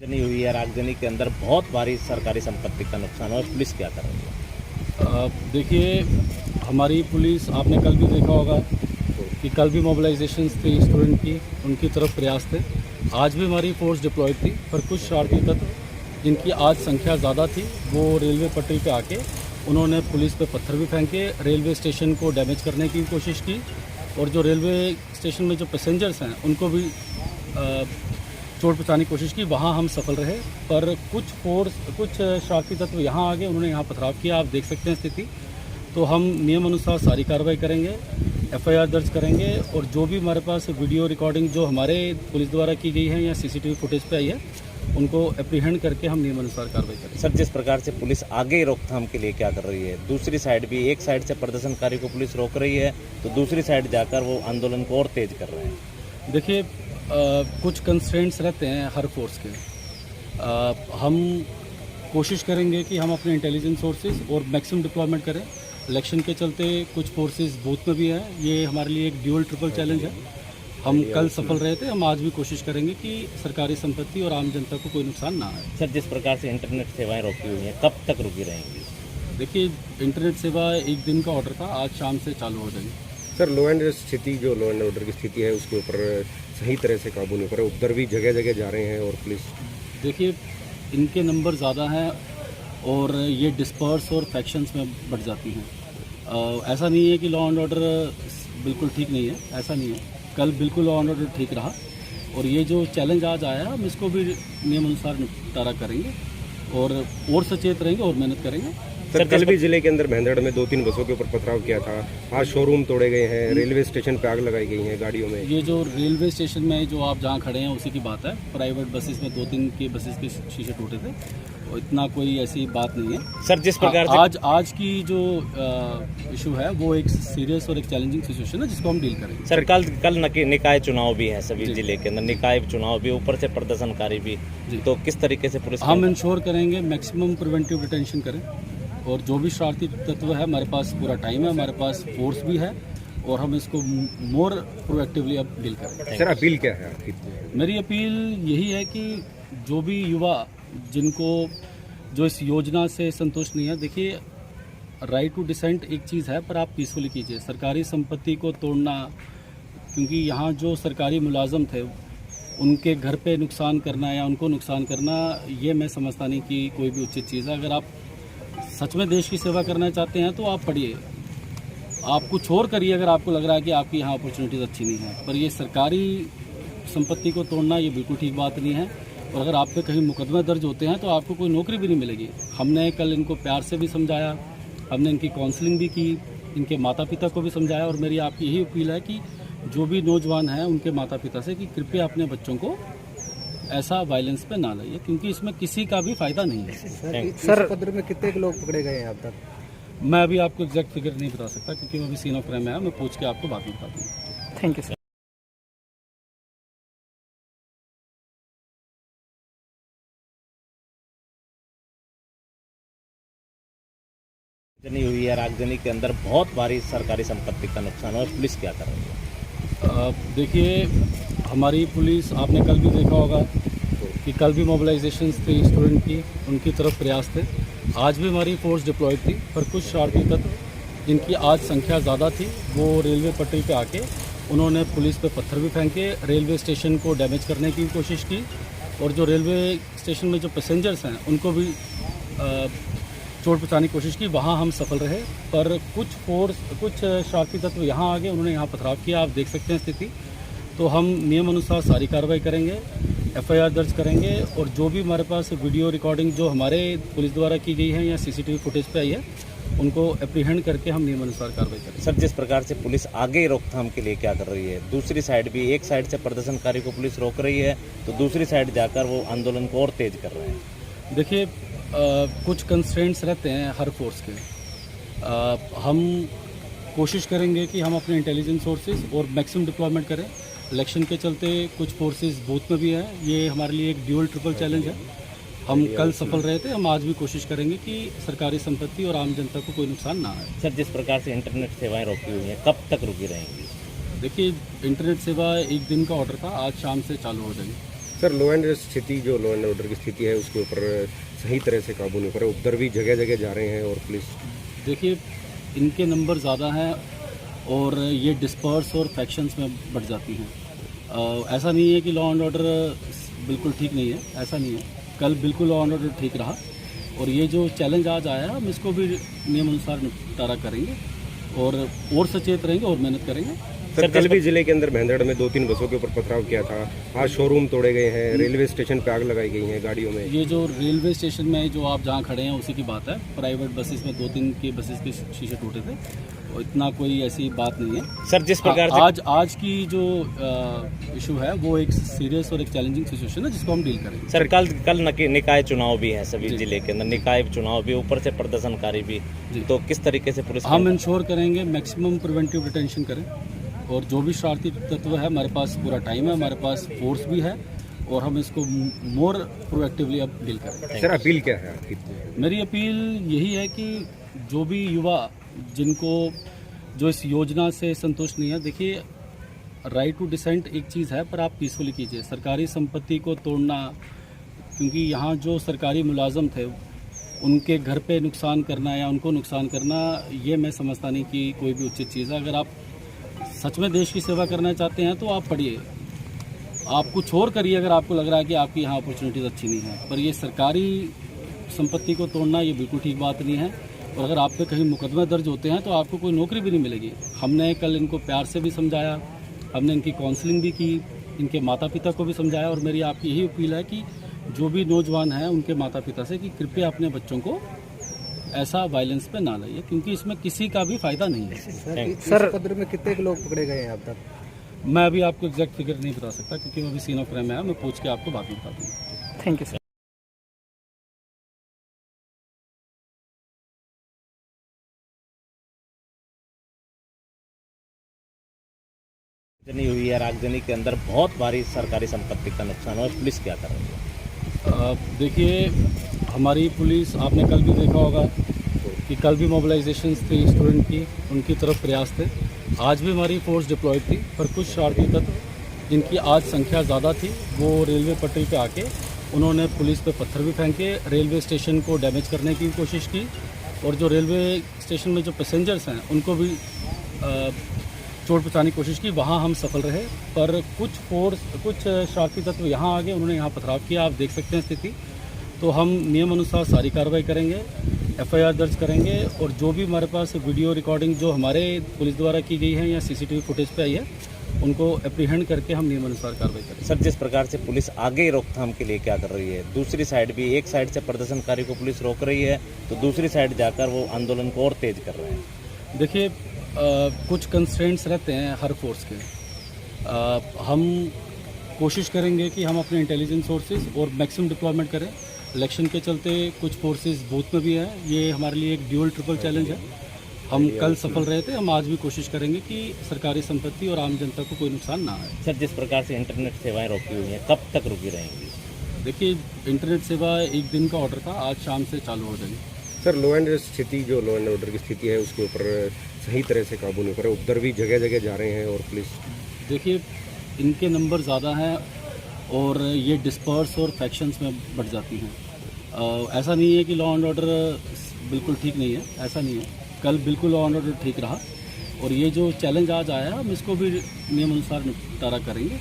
आगजनी हुई है। आगजनी के अंदर बहुत भारी सरकारी संपत्ति का नुकसान हुआ। पुलिस क्या कर रही है? देखिए, हमारी पुलिस, आपने कल भी देखा होगा कि कल भी मोबिलाइजेशंस थी स्टूडेंट की, उनकी तरफ प्रयास थे। आज भी हमारी फोर्स डिप्लॉयड थी, पर कुछ शरारती तत्व जिनकी आज संख्या ज़्यादा थी, वो रेलवे पटरी पे आके उन्होंने पुलिस पे पत्थर भी फेंके, रेलवे स्टेशन को डैमेज करने की कोशिश की, और जो रेलवे स्टेशन में जो पैसेंजर्स हैं उनको भी चोट पहुँचाने की कोशिश की। वहाँ हम सफल रहे, पर कुछ शरारती तत्व यहाँ आ गए, उन्होंने यहाँ पथराव किया। आप देख सकते हैं स्थिति। तो हम नियम अनुसार सारी कार्रवाई करेंगे, एफआईआर दर्ज करेंगे, और जो भी हमारे पास वीडियो रिकॉर्डिंग जो हमारे पुलिस द्वारा की गई है या सीसीटीवी फुटेज पे आई है, उनको एप्रीहेंड करके हम नियम अनुसार कार्रवाई करेंगे। सर, जिस प्रकार से पुलिस आगे रोकथाम के लिए क्या कर रही है, दूसरी साइड भी, एक साइड से प्रदर्शनकारी को पुलिस रोक रही है तो दूसरी साइड जाकर वो आंदोलन को और तेज कर रहे हैं। देखिए, कुछ कंस्ट्रेंट्स रहते हैं हर फोर्स के। हम कोशिश करेंगे कि हम अपने इंटेलिजेंस सोर्सेज और मैक्सिमम डिप्लॉयमेंट करें। इलेक्शन के चलते कुछ फोर्सेस बूथ में भी हैं, ये हमारे लिए एक ड्यूअल ट्रिपल चैलेंज है। हम कल सफल रहे थे, हम आज भी कोशिश करेंगे कि सरकारी संपत्ति और आम जनता को कोई नुकसान ना आए। सर, जिस प्रकार से इंटरनेट सेवाएं रोकी हुई हैं, कब तक रुकी रहेंगी? देखिए, इंटरनेट सेवा एक दिन का ऑर्डर था, आज शाम से चालू हो जाएगी। सर, लॉ एंड ऑर्डर की स्थिति है, उसके ऊपर सही तरह से काबू नहीं कर, उपद्रव भी जगह जगह जा रहे हैं और पुलिस। देखिए, इनके नंबर ज़्यादा हैं और ये डिस्पर्स और फैक्शंस में बढ़ जाती हैं। ऐसा नहीं है कि लॉ एंड ऑर्डर बिल्कुल ठीक नहीं है, ऐसा नहीं है। कल बिल्कुल लॉ एंड ऑर्डर ठीक रहा, और ये जो चैलेंज आज आया है, हम इसको भी नियम अनुसार निपटारा करेंगे और सचेत रहेंगे और मेहनत करेंगे। सर, कल भी जिले के अंदर महेंद्रगढ़ में 2-3 बसों के ऊपर पथराव किया था। आज शोरूम तोड़े गए हैं, रेलवे स्टेशन पे आग लगाई गई है गाड़ियों में। ये जो रेलवे स्टेशन में जो आप जहाँ खड़े हैं उसी की बात है। प्राइवेट बसेस में 2-3 के बसेस के शीशे टूटे थे, और इतना कोई ऐसी बात नहीं है। सर, जिस प्रकार से आज की जो इशू है वो एक सीरियस और एक चैलेंजिंग सिचुएशन है, जिसको हम डील करेंगे। सर, कल निकाय चुनाव भी है सभी जिले के अंदर, निकाय चुनाव भी, ऊपर से प्रदर्शनकारी भी, तो किस तरीके से पुलिस हम इंश्योर करेंगे मैक्सिमम प्रिवेंटिव डिटेंशन करें, और जो भी शरारती तत्व है, हमारे पास पूरा टाइम है, हमारे पास फोर्स भी है, और हम इसको मोर प्रोएक्टिवली अब डील करें। सर, अपील क्या है आपकी? मेरी अपील यही है कि जो भी युवा जो इस योजना से संतुष्ट नहीं है, देखिए, राइट टू डिसेंट एक चीज़ है, पर आप पीसफुली कीजिए। सरकारी संपत्ति को तोड़ना, क्योंकि यहाँ जो सरकारी मुलाजम थे उनके घर पे नुकसान करना या उनको नुकसान करना, ये मैं समझता नहीं कि कोई भी उचित चीज़ है। अगर आप सच में देश की सेवा करना चाहते हैं तो आप पढ़िए, आप कुछ और करिए अगर आपको लग रहा है कि आपकी यहाँ अपॉर्चुनिटीज़ अच्छी नहीं है। पर ये सरकारी संपत्ति को तोड़ना ये बिल्कुल ठीक बात नहीं है, और अगर आप पे कहीं मुकदमे दर्ज होते हैं तो आपको कोई नौकरी भी नहीं मिलेगी। हमने कल इनको प्यार से भी समझाया, हमने इनकी काउंसलिंग भी की, इनके माता पिता को भी समझाया, और मेरी आपकी यही अपील है कि जो भी नौजवान हैं उनके माता पिता से कि कृपया अपने बच्चों को ऐसा वायलेंस पे ना लाइए, क्योंकि इसमें किसी का भी फायदा नहीं है। सर, पत्र में कितने लोग पकड़े गए हैं अब तक? मैं अभी आपको एग्जैक्ट फिगर नहीं बता सकता, क्योंकि मैं अभी सीन ऑफ क्राइम में आया, मैं पूछ के आपको बाद में बता दूँगा। Thank you sir. आगजनी हुई है। आगजनी के अंदर बहुत भारी सरकारी संपत्ति का नुकसान हुआ। पुलिस क्या कर रही है? देखिए, हमारी पुलिस, आपने कल भी देखा होगा कि कल भी मोबिलाइजेशंस थी स्टूडेंट की, उनकी तरफ प्रयास थे। आज भी हमारी फोर्स डिप्लॉयड थी, पर कुछ शरारती तत्व जिनकी आज संख्या ज़्यादा थी, वो रेलवे पटरी पे आके उन्होंने पुलिस पे पत्थर भी फेंके, रेलवे स्टेशन को डैमेज करने की कोशिश की, और जो रेलवे स्टेशन में जो पैसेंजर्स हैं उनको भी चोट पहुँचाने की कोशिश की। वहाँ हम सफल रहे, पर कुछ शरारती तत्व यहाँ आ गए, उन्होंने यहाँ पथराव किया। आप देख सकते हैं स्थिति। तो हम नियम अनुसार सारी कार्रवाई करेंगे, एफआईआर दर्ज करेंगे, और जो भी हमारे पास वीडियो रिकॉर्डिंग जो हमारे पुलिस द्वारा की गई है या सीसीटीवी फुटेज पे आई है, उनको एप्रीहेंड करके हम नियम अनुसार कार्रवाई करेंगे। सर, जिस प्रकार से पुलिस आगे रोकथाम के लिए क्या कर रही है, दूसरी साइड भी, एक साइड से प्रदर्शनकारी को पुलिस रोक रही है तो दूसरी साइड जाकर वो आंदोलन को और तेज कर रहे हैं। देखिए, कुछ कंस्ट्रेंट्स रहते हैं हर फोर्स के। हम कोशिश करेंगे कि हम अपने इंटेलिजेंस सोर्सेज और मैक्सिमम डिप्लॉयमेंट करें। इलेक्शन के चलते कुछ फोर्सेस बूथ में भी हैं, ये हमारे लिए एक ड्यूअल ट्रिपल चैलेंज है। हम कल सफल रहे थे, हम आज भी कोशिश करेंगे कि सरकारी संपत्ति और आम जनता को कोई नुकसान ना आए। सर, जिस प्रकार से इंटरनेट सेवाएं रोकी हुई हैं, कब तक रुकी रहेंगी? देखिए, इंटरनेट सेवा एक दिन का ऑर्डर था, आज शाम से चालू हो जाएगी। सर लॉ एंड स्थिति जो लॉ एंड ऑर्डर की स्थिति है उसके ऊपर सही तरह से काबू नहीं कर रहे, उपद्रवी जगह जगह जा रहे हैं और पुलिस देखिए इनके नंबर ज़्यादा हैं और ये डिस्पर्स और फैक्शंस में बढ़ जाती हैं। ऐसा नहीं है कि लॉ एंड ऑर्डर बिल्कुल ठीक नहीं है, ऐसा नहीं है। कल बिल्कुल लॉ एंड ऑर्डर ठीक रहा और ये जो चैलेंज आज आया है हम इसको भी नियम अनुसार निपटारा करेंगे और सचेत रहेंगे और मेहनत करेंगे। सर कल भी जिले के अंदर भेंदड़ में 2-3 बसों के ऊपर पथराव किया था, आज शोरूम तोड़े गए हैं, रेलवे स्टेशन पे आग लगाई गई है गाड़ियों में। ये जो रेलवे स्टेशन में जो आप जहाँ खड़े हैं उसी की बात है। प्राइवेट बसेस में 2-3 के बसेस के शीशे टूटे थे और इतना कोई ऐसी बात नहीं है। सर जिस प्रकार से आज की जो इशू है वो एक सीरियस और एक चैलेंजिंग सिचुएशन है जिसको हम डील करेंगे। सर कल निकाय चुनाव भी है सभी जिले के अंदर, निकाय चुनाव भी, ऊपर से प्रदर्शनकारी भी, तो किस तरीके से पुलिस हम इंश्योर करेंगे मैक्सिमम प्रिवेंटिव डिटेंशन करें और जो भी शरारती तत्व है हमारे पास पूरा टाइम है, हमारे पास फोर्स भी है और हम इसको मोर प्रोएक्टिवली अब डील करें। सर अपील क्या है आपकी? मेरी अपील यही है कि जो भी युवा जिनको जो इस योजना से संतुष्ट नहीं है, देखिए राइट टू डिसेंट एक चीज़ है पर आप पीसफुली कीजिए। सरकारी संपत्ति को तोड़ना, क्योंकि यहाँ जो सरकारी मुलाजम थे उनके घर पे नुकसान करना या उनको नुकसान करना, ये मैं समझता नहीं कि कोई भी उचित चीज़ है। अगर आप सच में देश की सेवा करना चाहते हैं तो आप पढ़िए, आप कुछ और करिए अगर आपको लग रहा है कि आपकी यहाँ अपॉर्चुनिटीज़ अच्छी नहीं है। पर ये सरकारी संपत्ति को तोड़ना ये बिल्कुल ठीक बात नहीं है और अगर आप पे कहीं मुकदमे दर्ज होते हैं तो आपको कोई नौकरी भी नहीं मिलेगी। हमने कल इनको प्यार से भी समझाया, हमने इनकी काउंसलिंग भी की, इनके माता पिता को भी समझाया और मेरी आपकी यही अपील है कि जो भी नौजवान हैं उनके माता पिता से कि कृपया अपने बच्चों को ऐसा वायलेंस पे ना लाइए, क्योंकि इसमें किसी का भी फायदा नहीं है। सर उपद्रव में कितने लोग पकड़े गए हैं अब तक? मैं अभी आपको एग्जैक्ट फिगर नहीं बता सकता क्योंकि मैं अभी सीन ऑफ क्राइम में आया, मैं पूछ के आपको बाद में बता दूँगा। Thank you sir. आगजनी हुई है, आगजनी के अंदर बहुत भारी सरकारी संपत्ति का नुकसान हुआ, पुलिस क्या कर रही है? देखिए हमारी पुलिस, आपने कल भी देखा होगा कि कल भी मोबिलाइजेशन थी स्टूडेंट की, उनकी तरफ प्रयास थे। आज भी हमारी फोर्स डिप्लॉयड थी, पर कुछ शरारती तत्व जिनकी आज संख्या ज़्यादा थी वो रेलवे पटरी पे आके उन्होंने पुलिस पे पत्थर भी फेंके, रेलवे स्टेशन को डैमेज करने की कोशिश की और जो रेलवे स्टेशन में जो पैसेंजर्स हैं उनको भी चोट पहुँचाने की कोशिश की। वहाँ हम सफल रहे, पर कुछ शरारती तत्व यहाँ आ गए, उन्होंने यहाँ पथराव किया। आप देख सकते हैं स्थिति। तो हम नियम अनुसार सारी कार्रवाई करेंगे, एफआईआर दर्ज करेंगे और जो भी हमारे पास वीडियो रिकॉर्डिंग जो हमारे पुलिस द्वारा की गई है या सीसीटीवी फुटेज पे आई है उनको एप्रीहेंड करके हम नियम अनुसार कार्रवाई करेंगे। सर जिस प्रकार से पुलिस आगे रोकथाम के लिए क्या कर रही है, दूसरी साइड भी, एक साइड से प्रदर्शनकारी को पुलिस रोक रही है तो दूसरी साइड जाकर वो आंदोलन को और तेज कर रहे हैं। देखिए कुछ कंस्ट्रेंट्स रहते हैं हर फोर्स के। हम कोशिश करेंगे कि हम अपने इंटेलिजेंस सोर्सेज और मैक्सिमम डिप्लॉयमेंट करें। इलेक्शन के चलते कुछ फोर्सेस बूथ में भी हैं, ये हमारे लिए एक ड्यूल ट्रिपल चैलेंज है। हम कल सफल रहे थे, हम आज भी कोशिश करेंगे कि सरकारी संपत्ति और आम जनता को कोई नुकसान ना आए। सर जिस प्रकार से इंटरनेट सेवाएं रोकी हुई हैं, कब तक रुकी रहेंगी? देखिए इंटरनेट सेवा एक दिन का ऑर्डर था, आज शाम से चालू हो जाएगी। सर लॉ एंड स्थिति जो लॉ एंड ऑर्डर की स्थिति है उसके ऊपर सही तरह से काबू नहीं कर रहे, उपद्रवी जगह जगह जा रहे हैं और पुलिस। देखिए इनके नंबर ज़्यादा हैं और ये डिस्पर्स और फैक्शंस में बढ़ जाती हैं। ऐसा नहीं है कि लॉ एंड ऑर्डर बिल्कुल ठीक नहीं है, ऐसा नहीं है। कल बिल्कुल लॉ एंड ऑर्डर ठीक रहा और ये जो चैलेंज आज आया हम इसको भी नियम अनुसार निपटारा करेंगे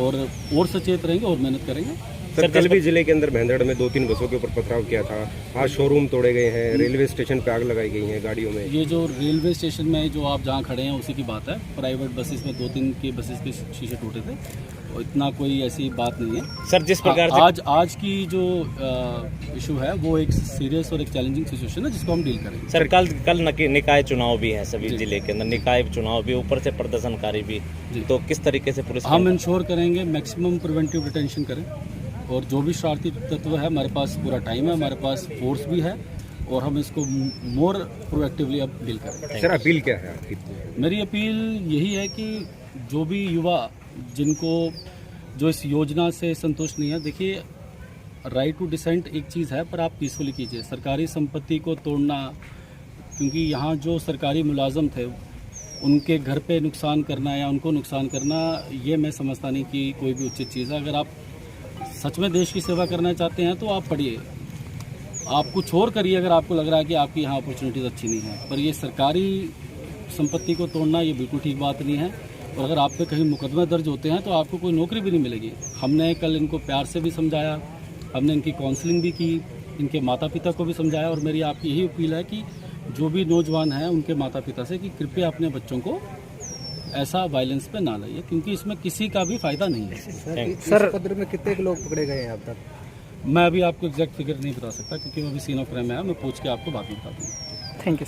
और सचेत रहेंगे और मेहनत करेंगे। सर कल भी जिले के अंदर भेंदड़ में 2-3 बसों के ऊपर पथराव किया था, आज शोरूम तोड़े गए हैं, रेलवे स्टेशन पे आग लगाई गई है गाड़ियों में। ये जो रेलवे स्टेशन में जो आप जहाँ खड़े हैं उसी की बात है। प्राइवेट बसेस में 2-3 के बसेस के शीशे टूटे थे और इतना कोई ऐसी बात नहीं है। सर जिस प्रकार से आज की जो इशू है वो एक सीरियस और एक चैलेंजिंग सिचुएशन है जिसको हम डील करेंगे। सर कल निकाय चुनाव भी है सभी जिले के अंदर, निकाय चुनाव भी, ऊपर से प्रदर्शनकारी भी, तो किस तरीके से पुलिस हम इंश्योर करेंगे मैक्सिमम प्रिवेंटिव डिटेंशन करें और जो भी शरारती तत्व है हमारे पास पूरा टाइम है, हमारे पास फोर्स भी है और हम इसको मोर प्रोएक्टिवली अब डील करें। सर अपील क्या है आपकी? मेरी अपील यही है कि जो भी युवा जिनको जो इस योजना से संतुष्ट नहीं है, देखिए राइट टू डिसेंट एक चीज़ है पर आप पीसफुली कीजिए। सरकारी संपत्ति को तोड़ना, क्योंकि यहाँ जो सरकारी मुलाजम थे उनके घर पे नुकसान करना या उनको नुकसान करना, ये मैं समझता नहीं कि कोई भी उचित चीज़ है। अगर आप सच में देश की सेवा करना चाहते हैं तो आप पढ़िए, आप कुछ और करिए अगर आपको लग रहा है कि आपकी यहाँ अपॉर्चुनिटीज़ अच्छी नहीं है। पर ये सरकारी संपत्ति को तोड़ना ये बिल्कुल ठीक बात नहीं है। और अगर आप पे कहीं मुकदमे दर्ज होते हैं तो आपको कोई नौकरी भी नहीं मिलेगी। हमने कल इनको प्यार से भी समझाया, हमने इनकी काउंसलिंग भी की, इनके माता पिता को भी समझाया। और मेरी आपकी यही अपील है कि जो भी नौजवान हैं उनके माता पिता से कि कृपया अपने बच्चों को ऐसा वायलेंस पे ना लाइए, क्योंकि इसमें किसी का भी फायदा नहीं है। सर उपद्रव में कितने लोग पकड़े गए हैं अब तक? मैं अभी आपको एग्जैक्ट फिगर नहीं बता सकता, क्योंकि मैं अभी सीन ऑफ क्राइम में आया, मैं पूछ के आपको बाद में बता दूँगा। Thank you sir.